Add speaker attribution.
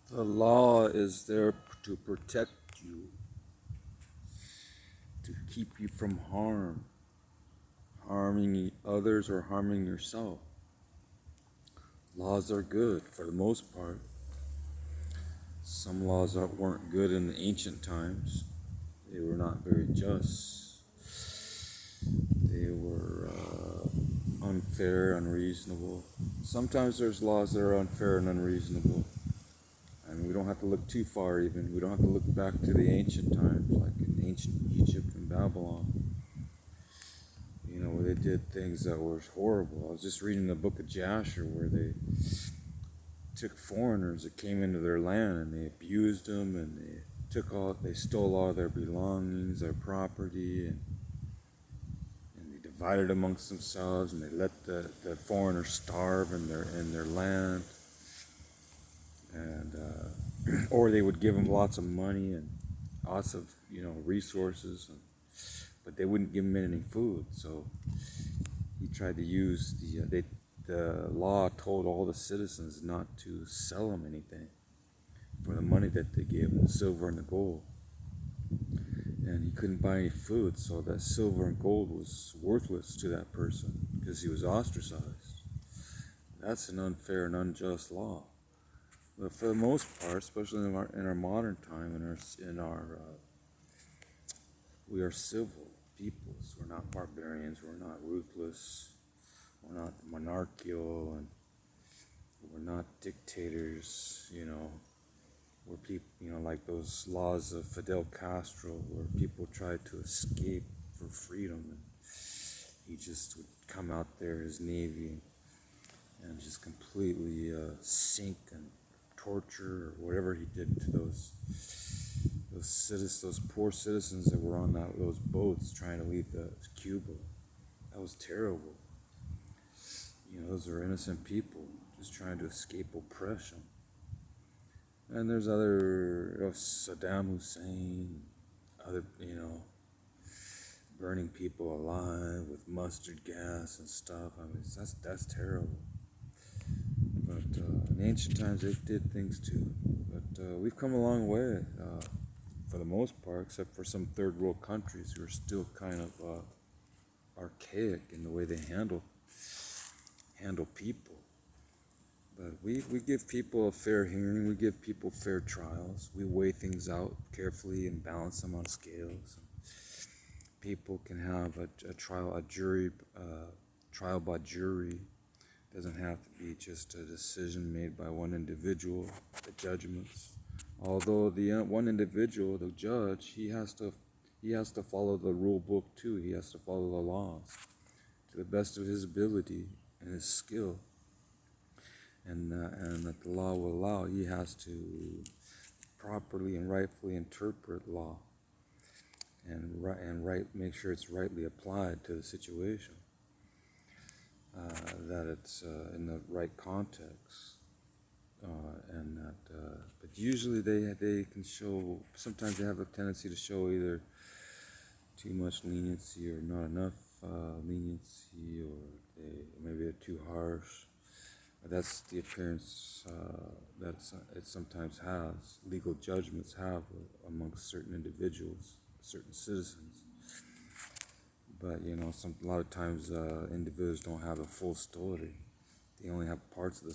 Speaker 1: The law is there to protect you, to keep you from harming others or harming yourself. Laws are good for the most part. Some laws weren't good in the ancient times. They were not very just. They were unfair, unreasonable. Sometimes there's laws that are unfair and unreasonable. And we don't have to look too far even. We don't have to look back to the ancient times, like in ancient Egypt and Babylon. You know, where they did things that were horrible. I was just reading the book of Jasher where they took foreigners that came into their land and they abused them and they stole all their belongings, their property, and they divided amongst themselves, and they let the foreigners starve in their land, and or they would give them lots of money and lots of resources, but they wouldn't give them any food. So he tried to use the law told all the citizens not to sell them anything for the money that they gave them, the silver and the gold. And he couldn't buy any food, so that silver and gold was worthless to that person because he was ostracized. That's an unfair and unjust law. But for the most part, especially in our modern time, we are civil peoples. We're not barbarians. We're not ruthless. We're not monarchical, and we're not dictators. Where people, like those laws of Fidel Castro, where people tried to escape for freedom, and he just would come out there, his navy, and just completely sink and torture or whatever he did to those poor citizens that were on those boats trying to leave Cuba. That was terrible. Those are innocent people just trying to escape oppression. And there's other, Saddam Hussein, other, burning people alive with mustard gas and stuff. I mean, that's terrible. But in ancient times, they did things too. But we've come a long way, for the most part, except for some third world countries who are still kind of archaic in the way they handle people. But we give people a fair hearing. We give people fair trials. We weigh things out carefully and balance them on scales. People can have a trial by jury. It doesn't have to be just a decision made by one individual. The judgments, although the one individual, the judge, he has to follow the rule book too. He has to follow the laws to the best of his ability and his skill. And that the law will allow, he has to properly and rightfully interpret law and make sure it's rightly applied to the situation, that it's in the right context, but usually they can show. Sometimes they have a tendency to show either too much leniency or not enough leniency, or maybe they're too harsh. That's the appearance that it sometimes has. Legal judgments have amongst certain individuals, certain citizens. But a lot of times individuals don't have a full story. They only have parts of the